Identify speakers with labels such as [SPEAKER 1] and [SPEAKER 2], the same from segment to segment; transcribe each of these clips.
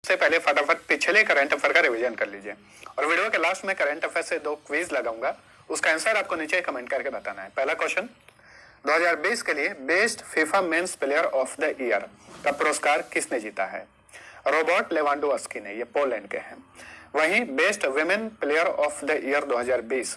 [SPEAKER 1] से पहले फटाफट पिछले करंट अफेयर का रिवीजन कर लीजिए और वीडियो के लास्ट में करंट अफेयर से 2 क्विज लगाऊंगा, उसका आंसर आपको नीचे कमेंट करके बताना है। पहला क्वेश्चन, 2020 के लिए best FIFA men's player of the year का पुरस्कार किसने जीता है? रॉबर्ट लेवांडोव्स्की ने, ये पोलैंड के हैं। वहीं best women player of the year 2020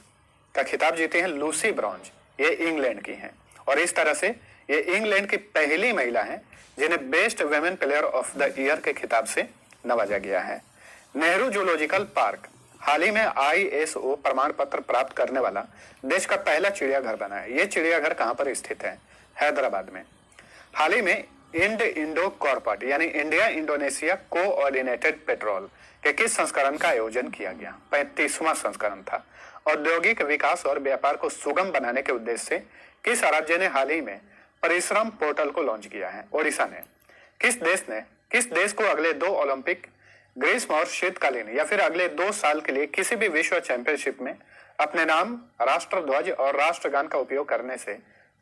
[SPEAKER 1] का खिताब जीते हैं लूसी ब्रॉन्ज, ये इंग्लैंड की हैं और इस तरह से ये इंग्लैंड की पहली महिला है जिन्हें best women player of the year के खिताब से नवाजा गया है। नेहरू जूलॉजिकल पार्क हाल ही में ISO प्रमाण पत्र प्राप्त करने वाला देश का पहला चिड़ियाघर बना है। ये चिड़ियाघर कहां पर स्थित है? हैदराबाद में। हाल ही में इंडो कॉर्पोरेट यानी इंडिया इंडोनेशिया कोऑर्डिनेटेड पेट्रोल के किस संस्करण का आयोजन किया गया? 35वां संस्करण था। औद्योगिक विकास और व्यापार को सुगम बनाने के उद्देश्य से किस राज्य ने हाल ही में परिश्रम पोर्टल को लॉन्च किया है? ओडिशा ने। किस देश को अगले 2 ओलंपिक, ग्रीष्म और शीतकालीन या फिर अगले 2 साल के लिए किसी भी विश्व चैंपियनशिप में अपने नाम, राष्ट्रध्वज और राष्ट्रगान का उपयोग करने से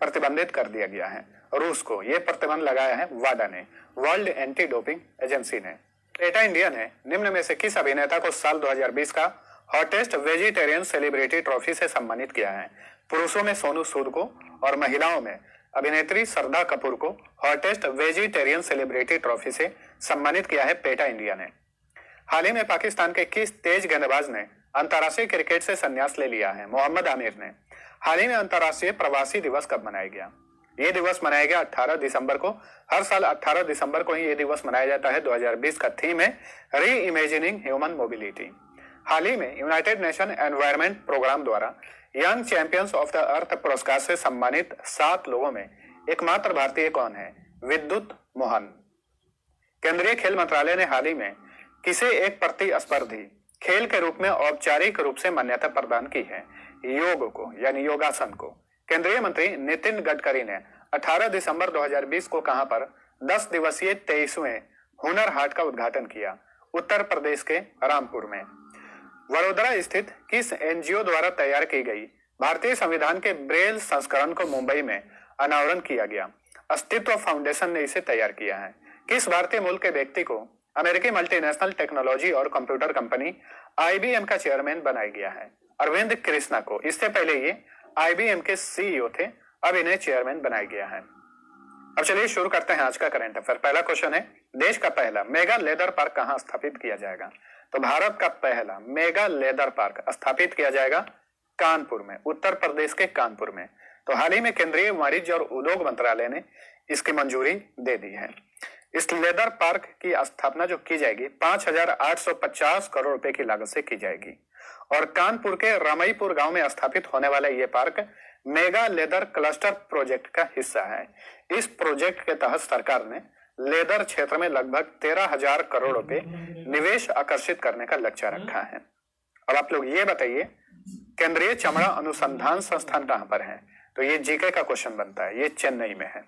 [SPEAKER 1] प्रतिबंधित कर दिया गया है? रूस को। यह प्रतिबंध लगाया है वाडा ने, वर्ल्ड एंटी डोपिंग एजेंसी ने। पेटा इंडिया ने निम्न में से किस अभिनेता को साल 2020 का हॉटेस्ट वेजिटेरियन सेलिब्रिटी ट्रॉफी से सम्मानित किया है? पुरुषों में सोनू सूद को और महिलाओं में अभिनेत्री श्रद्धा कपूर को हॉटेस्ट वेजिटेरियन सेलिब्रिटी ट्रॉफी से सम्मानित किया है पेटा इंडिया ने। हाल ही में पाकिस्तान के किस तेज गेंदबाज ने अंतर्राष्ट्रीय क्रिकेट से संन्यास ले लिया है? मोहम्मद आमिर ने। हाल ही में अंतर्राष्ट्रीय प्रवासी दिवस कब मनाया गया? ये दिवस मनाया गया 18 दिसंबर को। हर साल 18 दिसंबर को ही ये दिवस मनाया जाता है। 2020 का थीम है री इमेजिनिंग ह्यूमन मोबिलिटी। हाल ही में यूनाइटेड नेशन एनवायरमेंट प्रोग्राम द्वारा young champions of the earth पुरस्कार से सम्मानित 7 लोगों में एकमात्र भारतीय कौन है? विद्युत मोहन। केंद्रीय खेल मंत्रालय ने हाल ही में किसे एक प्रतिस्पर्धी खेल के रूप में औपचारिक रूप से मान्यता प्रदान की है? योग को, यानी योगासन को। केंद्रीय मंत्री नितिन गडकरी ने 18 दिसंबर 2020 को कहां पर 10 दिवसीय 23वें हुनर हाट का उद्घाटन किया? उत्तर प्रदेश के रामपुर में। वडोदरा स्थित किस NGO द्वारा तैयार की गई भारतीय संविधान के ब्रेल संस्करण को मुंबई में अनावरण किया गया? अस्तित्व फाउंडेशन ने इसे तैयार किया है। किस भारतीय मूल के व्यक्ति को अमेरिकी मल्टीनेशनल टेक्नोलॉजी और कंप्यूटर कंपनी IBM का चेयरमैन बनाया गया है? अरविंद कृष्णा को। इससे पहले ये IBM के CEO थे, अब इन्हें चेयरमैन बनाया गया है। अब चलिए शुरू करते हैं आज का करंट अफेयर। पहला क्वेश्चन है, देश का पहला मेगा लेदर पार्क कहां स्थापित किया जाएगा? तो भारत का पहला मेगा लेदर पार्क स्थापित किया जाएगा कानपुर में, उत्तर प्रदेश के कानपुर में। तो हाल ही में केंद्रीय वाणिज्य और उद्योग मंत्रालय ने इसकी मंजूरी दे दी है। इस लेदर पार्क की स्थापना जो की जाएगी 5,850 करोड़ रुपए की लागत से की जाएगी और कानपुर के रमईपुर गांव में स्थापित होने वाला यह park mega leather cluster project का हिस्सा है। इस प्रोजेक्ट के तहत सरकार ने लेदर क्षेत्र में लगभग 13,000 करोड़ रुपए निवेश आकर्षित करने का लक्ष्य रखा है। अब आप लोग ये बताइए, केंद्रीय चमड़ा अनुसंधान संस्थान कहां पर है? तो ये जीके का क्वेश्चन बनता है, ये चेन्नई में है।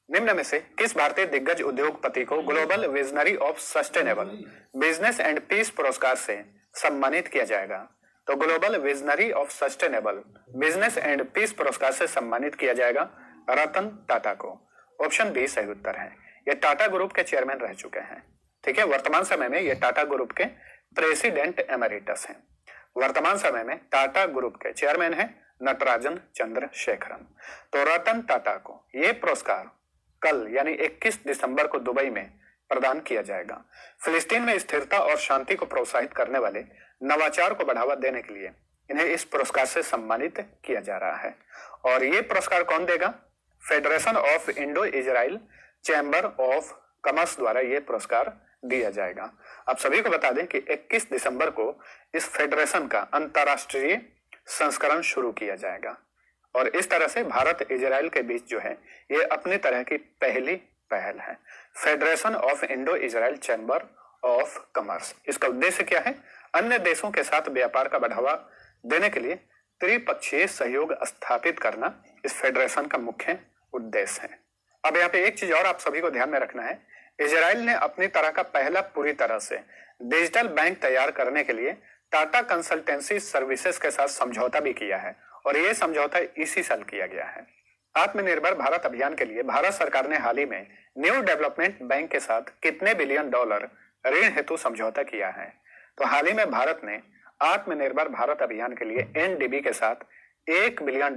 [SPEAKER 1] निम्न में से किस भारतीय दिग्गज उद्योगपति को global visionary of sustainable business and peace पुरस्कार से सम्मानित किया जाएगा? तो global visionary of sustainable business and peace पुरस्कार से सम्मानित किया जाएगा रतन टाटा को। ऑप्शन बी सही उत्तर है। ये टाटा ग्रुप के चेयरमैन रह चुके हैं। ठीक है, वर्तमान समय में ये टाटा ग्रुप के प्रेसिडेंट एमेरिटस हैं। वर्तमान समय में टाटा ग्रुप के चेयरमैन हैं नटराजन चंद्रशेखरन। तो रतन टाटा को ये पुरस्कार कल यानी 21 दिसंबर को दुबई में प्रदान किया जाएगा। फिलिस्तीन में स्थिरता और शांति को प्रोत्साहित करने वाले नवाचार को बढ़ावा देने के लिए इन्हें इस पुरस्कार से सम्मानित किया जा रहा है। और ये पुरस्कार कौन देगा? Federation of Indo Israel chamber of commerce द्वारा यह पुरस्कार दिया जाएगा। आप सभी को बता दें कि 21 दिसंबर को इस फेडरेशन का अंतरराष्ट्रीय संस्करण शुरू किया जाएगा और इस तरह से भारत इजराइल के बीच जो है ये अपनी तरह की पहली पहल है। Federation of Indo Israel chamber of commerce, इसका उद्देश्य क्या है? अन्य देशों के साथ व्यापार का बढ़ावा देने के लिए त्रिपक्षीय सहयोग स्थापित करना इस फेडरेशन का मुख्य उद्देश्य है। अब यहाँ पे एक चीज और आप सभी को ध्यान में रखना है, इजराइल ने अपनी तरह का पहला पूरी तरह से डिजिटल बैंक तैयार करने के लिए टाटा कंसल्टेंसी सर्विसेज के साथ समझौता भी किया है और यह समझौता इसी साल किया गया है। आत्मनिर्भर भारत अभियान के लिए भारत सरकार ने हाल ही में न्यू डेवलपमेंट बैंक के साथ कितने बिलियन डॉलर ऋण हेतु समझौता किया है। तो हाल ही में भारत ने आत्मनिर्भर भारत अभियान के लिए एनडीबी के साथ $1 बिलियन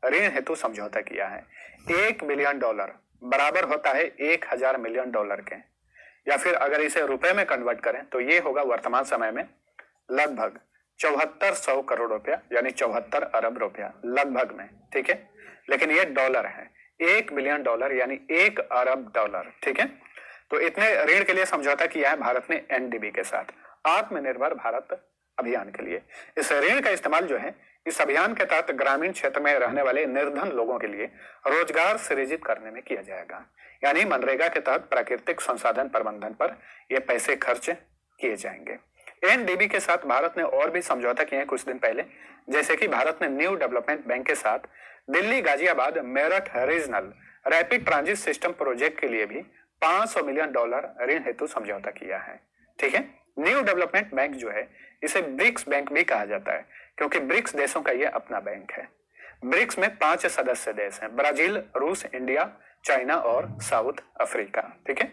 [SPEAKER 1] ऋण हेतु समझौता किया है। $1 बिलियन बराबर होता है 1000 मिलियन डॉलर के, या फिर अगर इसे रुपए में कन्वर्ट करें तो ये होगा वर्तमान समय में लगभग 7400 करोड़ रुपया, यानी 74 अरब रुपया लगभग में, ठीक है। लेकिन ये डॉलर है, $1 बिलियन यानी 1 अरब डॉलर, ठीक है। तो इतने ऋण के लिए समझौता किया है भारत ने एनडीबी के साथ, आत्मनिर्भर भारत अभियान के लिए। इस ऋण का इस्तेमाल जो है इस अभियान के तहत ग्रामीण क्षेत्र में रहने वाले निर्धन लोगों के लिए रोजगार सृजित करने में किया जाएगा। यानी मनरेगा के तहत प्राकृतिक संसाधन प्रबंधन पर ये पैसे खर्च किए जाएंगे। एनडीबी के साथ भारत ने और भी समझौता किए हैं कुछ दिन पहले, जैसे कि भारत ने न्यू डेवलपमेंट बैंक के साथ Delhi Ghaziabad Meerut regional rapid transit system project के लिए भी $500 मिलियन ऋण हेतु समझौता किया है, ठीक है। न्यू डेवलपमेंट बैंक जो है इसे ब्रिक्स बैंक भी कहा जाता है, क्योंकि ब्रिक्स देशों का यह अपना बैंक है। ब्रिक्स में 5 सदस्य देश हैं, ब्राजील, रूस, इंडिया, चाइना और साउथ अफ्रीका, ठीक है।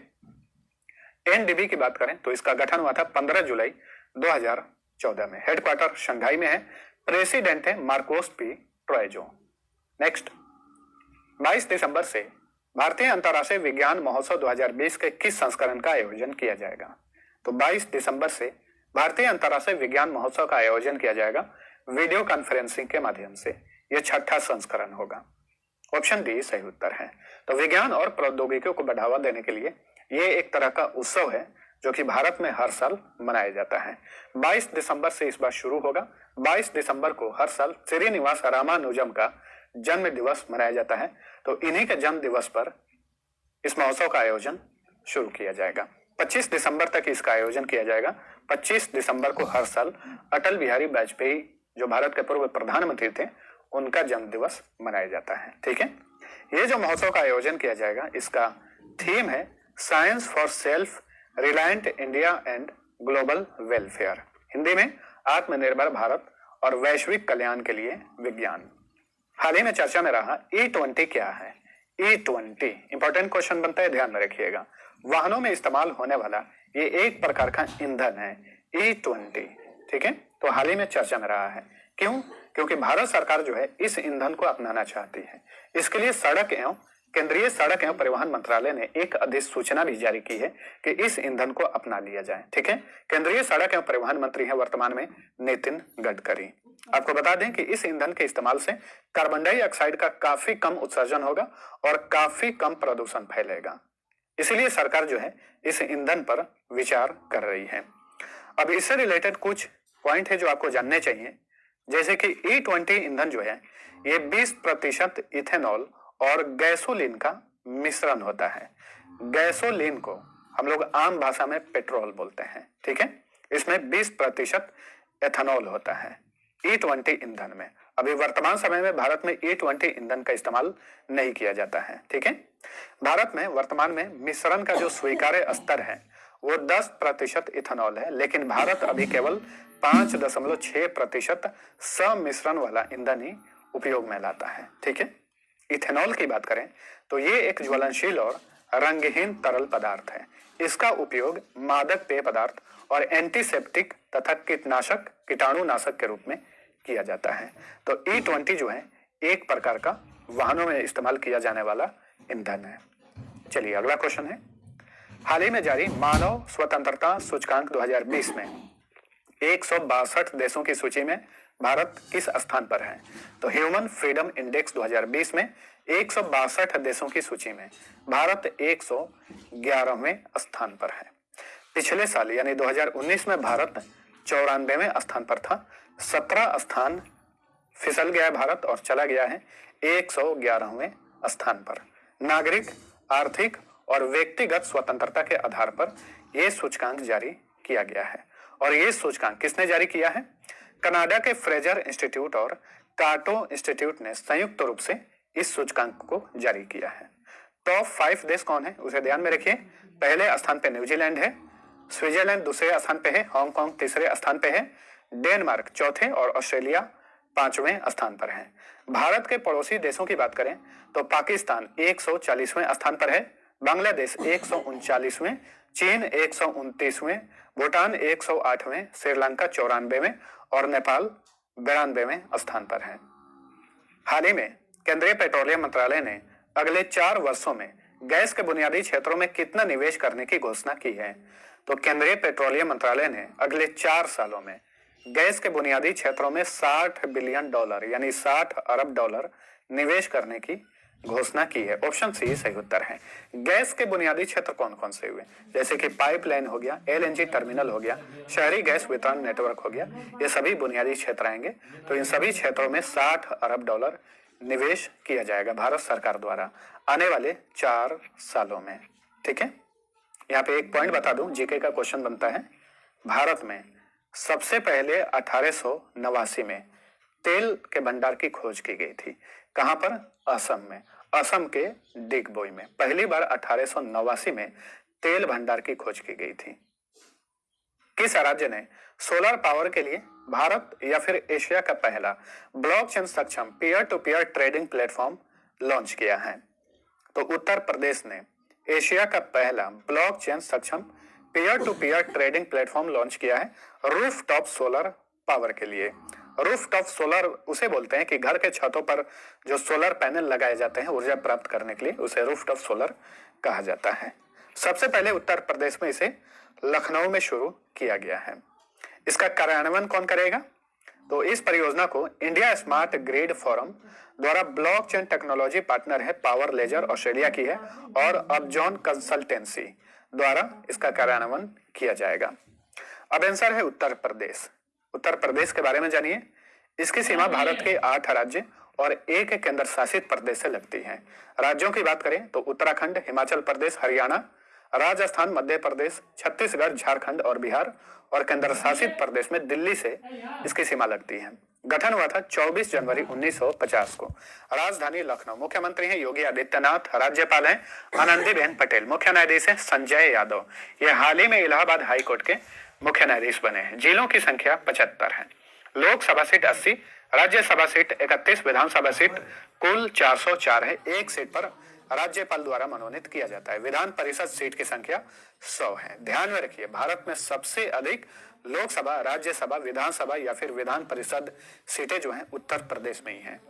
[SPEAKER 1] एनडीबी की बात करें तो इसका गठन हुआ था 15 जुलाई 2014 में। हेडक्वार्टर शंघाई में है, प्रेसिडेंट है मार्कोस पी ट्रोएजो। नेक्स्ट, 22 दिसंबर से भारतीय अंतर्राष्ट्रीय विज्ञान महोत्सव 2020 के किस संस्करण का आयोजन किया जाएगा? तो 22 दिसंबर से भारतीय अंतर्राष्ट्रीय विज्ञान महोत्सव का आयोजन किया जाएगा वीडियो कॉन्फ्रेंसिंग के माध्यम से। यह 6ठा संस्करण होगा। ऑप्शन डी सही उत्तर है। तो विज्ञान और प्रौद्योगिकियों को बढ़ावा देने के लिए यह एक तरह का उत्सव है जो कि भारत में हर साल मनाया जाता है। 22 दिसंबर से इस बार शुरू होगा। 22 दिसंबर को हर साल श्रीनिवास रामानुजम का जन्म दिवस मनाया जाता है। तो इन्हीं के जन्म दिवस पर इस महोत्सव का आयोजन शुरू किया जाएगा। 25 दिसंबर तक इसका आयोजन किया जाएगा। 25 दिसंबर को हर साल अटल बिहारी वाजपेयी जो भारत के पूर्व प्रधानमंत्री थे उनका जन्म दिवस मनाया जाता है, ठीक है। ये जो महोत्सव का आयोजन किया जाएगा इसका थीम है science for self reliant India and global welfare. Hindi में आत्मनिर्भर भारत और वैश्विक कल्याण के लिए विज्ञान। हाल ही में चर्चा में रहा E20 क्या है? E20 इंपॉर्टेंट क्वेश्चन बनता है, ध्यान में रखिएगा। वाहनों में इस्तेमाल होने वाला ये एक प्रकार का ईंधन है E20, ठीक है। तो हाल ही में चर्चा में रहा है। क्यों? क्योंकि भारत सरकार जो है इस ईंधन को अपनाना चाहती है। इसके लिए केंद्रीय सड़क एवं परिवहन मंत्रालय ने एक अधिसूचना भी जारी की है कि इस ईंधन को अपना लिया जाए, ठीक है। केंद्रीय सड़क एवं परिवहन मंत्री है वर्तमान में नितिन गडकरी। आपको बता दें कि इस ईंधन के इस्तेमाल से कार्बन डाइऑक्साइड का काफी कम उत्सर्जन होगा और काफी कम प्रदूषण फैलेगा। इसीलिए सरकार जो है इस ईंधन पर विचार कर रही है। अब इससे रिलेटेड कुछ पॉइंट है जो आपको जानने चाहिए, जैसे कि E20 ईंधन जो है ये 20% इथेनॉल और गैसोलीन का मिश्रण होता है। गैसोलीन को हम लोग आम भाषा में पेट्रोल बोलते हैं, ठीक है। इसमें 20% एथेनॉल होता है E20 ईंधन में। अभी वर्तमान समय में भारत में E20 ईंधन का इस्तेमाल नहीं किया जाता है, ठीक है। भारत में वर्तमान में मिश्रण का जो स्वीकार्य स्तर है वो 10% इथेनॉल है, लेकिन भारत अभी केवल 5.6% समिश्रण वाला ईंधन ही उपयोग में लाता है, ठीक है। इथेनॉल की बात करें तो ये एक ज्वलनशील और रंगहीन तरल पदार्थ है। इसका उपयोग मादक पेय पदार्थ और एंटीसेप्टिक तथा कीटाणुनाशक के रूप में किया जाता है। तो E20 जो है एक प्रकार का वाहनों में इस्तेमाल किया जाने वाला ईंधन है। चलिए अगला क्वेश्चन है, हाल ही में जारी मानव स्वतंत्रता सूचकांक 2020 में 162 देशों की सूची में भारत किस स्थान पर है? तो ह्यूमन फ्रीडम इंडेक्स 2020 में 162 देशों की सूची में भारत 111वें स्थान पर है। पिछले साल यानी 2019 में भारत 94वें स्थान पर था। 17 स्थान फिसल गया है भारत और चला गया है 111वें स्थान पर। नागरिक, आर्थिक और व्यक्तिगत स्वतंत्रता के आधार पर यह सूचकांक जारी किया गया है। और यह सूचकांक किसने जारी किया है? कनाडा के फ्रेजर इंस्टीट्यूट और काटो इंस्टीट्यूट ने संयुक्त रूप से इस सूचकांक को जारी किया है। टॉप 5 देश कौन है उसे ध्यान में रखिए। पहले स्थान पे न्यूजीलैंड है, स्विट्जरलैंड दूसरे स्थान पे है, हांगकांग तीसरे स्थान पे है, डेनमार्क चौथे और ऑस्ट्रेलिया 5वें स्थान पर है। भारत के पड़ोसी देशों की बात करें तो पाकिस्तान 140वें स्थान पर है, बांग्लादेश 139वें, चीन 129वें, भूटान 108वें, श्रीलंका 94वें और नेपाल 92वें स्थान पर है। हाल ही में केंद्रीय पेट्रोलियम मंत्रालय ने अगले 4 वर्षों में गैस के बुनियादी क्षेत्रों में कितना निवेश करने की घोषणा की है। तो केंद्रीय पेट्रोलियम मंत्रालय ने अगले 4 सालों में गैस के बुनियादी क्षेत्रों में $60 बिलियन यानी $60 अरब निवेश करने की घोषणा की है। ऑप्शन सी सही उत्तर है। गैस के बुनियादी क्षेत्र कौन कौन से हुए, जैसे कि पाइपलाइन हो गया, एलएनजी टर्मिनल हो गया, शहरी गैस वितरण नेटवर्क हो गया, ये सभी बुनियादी क्षेत्र आएंगे। तो इन सभी क्षेत्रों में $60 अरब निवेश किया जाएगा भारत सरकार द्वारा आने वाले 4 सालों में। ठीक है, यहाँ पे एक पॉइंट बता दूं, जीके का क्वेश्चन बनता है। भारत में सबसे पहले 1889 में तेल के भंडार की खोज की गई थी। कहां पर? असम में, असम के डिगबोई में पहली बार 1889 में तेल भंडार की खोज की गई थी। किस राज्य ने सोलर पावर के लिए भारत या फिर एशिया का पहला ब्लॉकचेन सक्षम peer to peer trading platform launch किया है? तो उत्तर प्रदेश ने एशिया का पहला ब्लॉकचेन सक्षम peer to peer trading platform launch किया है रूफटॉप सोलर पावर के लिए। रूफटॉप सोलर उसे बोलते हैं कि घर के छतों पर जो सोलर पैनल लगाए जाते हैं ऊर्जा प्राप्त करने के लिए, उसे रूफटॉप सोलर कहा जाता है। सबसे पहले उत्तर प्रदेश में इसे लखनऊ में शुरू किया गया है। इसका कार्यान्वयन कौन करेगा? तो इस परियोजना को इंडिया स्मार्ट ग्रिड फोरम द्वारा ब्लॉकचेन टेक्नोलॉजी पार्टनर है पावर लेजर ऑस्ट्रेलिया की है और अपजॉन कंसल्टेंसी द्वारा इसका कार्यान्वयन किया जाएगा। अब आंसर है उत्तर प्रदेश। उत्तर प्रदेश के बारे में जानिए। इसकी सीमा भारत के 8 राज्य और एक केंद्र शासित प्रदेश से लगती है। राज्यों की बात करें तो उत्तराखंड, हिमाचल प्रदेश, हरियाणा, राजस्थान, मध्य प्रदेश, छत्तीसगढ़, झारखंड और बिहार, और केंद्र शासित प्रदेश में दिल्ली से इसकी सीमा लगती है। गठन हुआ था 24 जनवरी 1950 को। राजधानी लखनऊ। मुख्यमंत्री हैं योगी आदित्यनाथ, राज्यपाल हैं आनंदीबेन पटेल, मुख्य न्यायाधीश हैं संजय यादव। ये हाल ही में इलाहाबाद हाई कोर्ट के मुख्य न्यायाधीश बने हैं। जिलों की संख्या 75 है। लोकसभा सीट 80, राज्यसभा सीट 31, विधानसभा सीट कुल 404 है। एक सीट पर राज्यपाल द्वारा मनोनीत किया जाता है। विधान परिषद सीट की संख्या 100 है। ध्यान में रखिए, भारत में सबसे अधिक लोकसभा, राज्यसभा, विधानसभा या फिर विधान परिषद सीटें जो हैं उत्तर प्रदेश में ही हैं।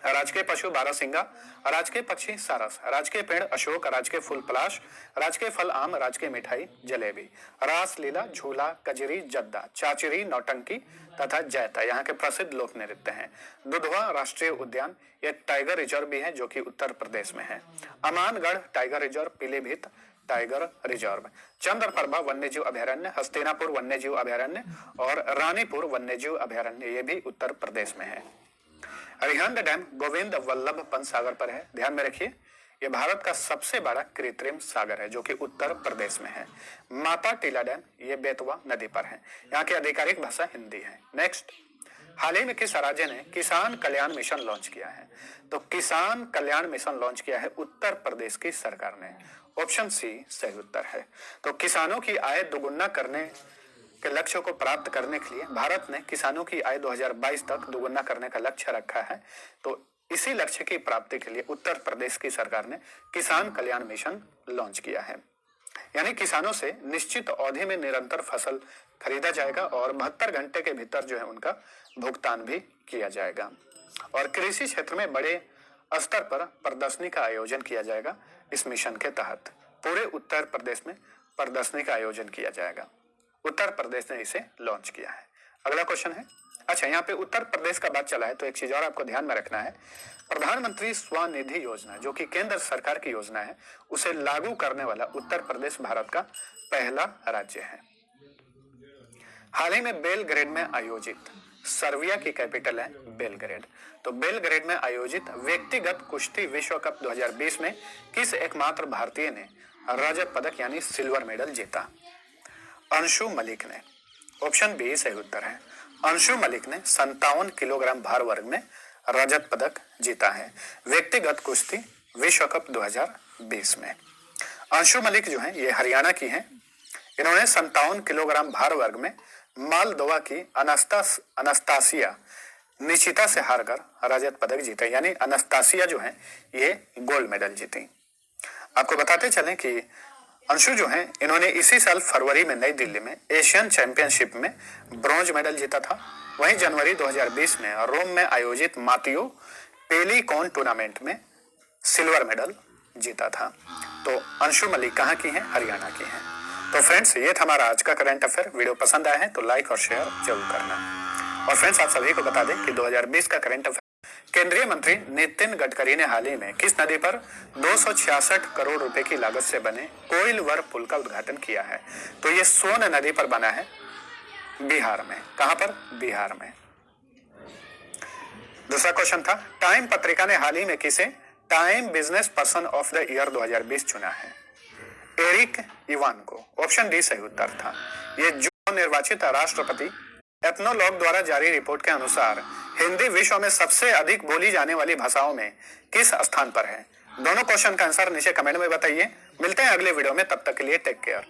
[SPEAKER 1] राजकीय पशु बारहसिंगा, राजकीय पक्षी सारस, राजकीय पेड़ अशोक, राजकीय फूल पलाश, राजकीय फल आम, राजकीय मिठाई जलेबी, रास लीला, झूला, कजरी, जद्दा, चाचरी, नौटंकी तथा जैता यहाँ के प्रसिद्ध लोक नृत्य हैं। दुधवा राष्ट्रीय उद्यान ये टाइगर रिजर्व भी है जो कि उत्तर प्रदेश में है। Amangarh tiger reserve, Pilibhit tiger reserve, Chandraprabha वन्यजीव अभयारण्य, हस्तिनापुर वन्यजीव अभयारण्य और रानीपुर वन्यजीव अभयारण्य ये भी उत्तर प्रदेश में है। अरिहंत डैम गोविंद वल्लभ पंत सागर पर है। ध्यान में रखिए, यह भारत का सबसे बड़ा कृत्रिम सागर है जो कि उत्तर प्रदेश में है। माता टीला डैम ये बेतवा नदी पर है। यहाँ की आधिकारिक भाषा हिंदी है। नेक्स्ट, हाल ही में किस राज्य ने किसान कल्याण मिशन लॉन्च किया है? तो किसान कल्याण मिशन लॉन्च किया है उत्तर प्रदेश की सरकार ने। ऑप्शन सी सही उत्तर है। तो किसानों की आय दोगुना करने के लक्ष्य को प्राप्त करने के लिए भारत ने किसानों की आय 2022 तक दोगुना करने का लक्ष्य रखा है। तो इसी लक्ष्य की प्राप्ति के लिए उत्तर प्रदेश की सरकार ने किसान कल्याण मिशन लॉन्च किया है। यानी किसानों से निश्चित अवधि में निरंतर फसल खरीदा जाएगा और 72 घंटे के भीतर जो है उनका भुगतान भी किया जाएगा। और कृषि क्षेत्र में बड़े स्तर पर प्रदर्शनी का आयोजन किया जाएगा। इस मिशन के तहत पूरे उत्तर प्रदेश में प्रदर्शनी का आयोजन किया जाएगा। उत्तर प्रदेश ने इसे लॉन्च किया है। अगला क्वेश्चन है, अच्छा यहाँ पे उत्तर प्रदेश का बात चला है तो एक चीज और आपको ध्यान में रखना है। प्रधानमंत्री स्वनिधि योजना जो कि केंद्र सरकार की योजना है, उसे लागू करने वाला उत्तर प्रदेश भारत का पहला राज्य है। हाल ही में बेलग्रेड में आयोजित, सर्बिया की कैपिटल है बेलग्रेड, तो बेलग्रेड में आयोजित व्यक्तिगत कुश्ती विश्व कप 2020 में किस एकमात्र भारतीय ने रजत पदक यानी सिल्वर मेडल जीता? अंशु मलिक ने। ऑप्शन बी सही उत्तर है। अंशु मलिक ने 57 किलोग्राम भार वर्ग में रजत पदक जीता है व्यक्तिगत कुश्ती विश्व कप 2020 में। अंशु मलिक जो है ये हरियाणा की हैं। इन्होंने 57 किलोग्राम भार वर्ग में मालदोवा की अनास्तासिया निशिता से हारकर रजत पदक जीता, यानी अनास्तासिया जो है ये गोल्ड मेडल जीती। आपको बताते चलें कि अंशु जो हैं इन्होंने इसी साल फरवरी में नई दिल्ली में एशियन चैंपियनशिप में ब्रॉन्ज मेडल जीता था। वहीं जनवरी 2020 में रोम में आयोजित मातियो पेलिकॉन टूर्नामेंट में सिल्वर मेडल जीता था। तो अंशु मलिक कहाँ की हैं? हरियाणा की हैं। तो फ्रेंड्स, ये था हमारा आज का करंट अफेयर। वीडियो पसंद आया है तो लाइक और शेयर जरूर करना। और फ्रेंड्स, आप सभी को बता दें कि 2020 का करंट अफेयर केंद्रीय मंत्री नितिन गडकरी ने हाल ही में किस नदी पर 266 करोड़ रुपए की लागत से बने कोइलवर पुल का उद्घाटन किया है? तो ये सोन नदी पर बना है, बिहार में। कहां पर? बिहार में। दूसरा क्वेश्चन था, टाइम पत्रिका ने हाल ही में किसे time business person of the year 2020 चुना है? एरिक इवान को। ऑप्शन डी सही उत्तर था। ये जो निर्वाचित राष्ट्रपति एथनोलॉग द्वारा जारी रिपोर्ट के अनुसार हिंदी विश्व में सबसे अधिक बोली जाने वाली भाषाओं में किस स्थान पर है? दोनों क्वेश्चन का आंसर नीचे कमेंट में बताइए। मिलते हैं अगले वीडियो में, तब तक के लिए टेक केयर।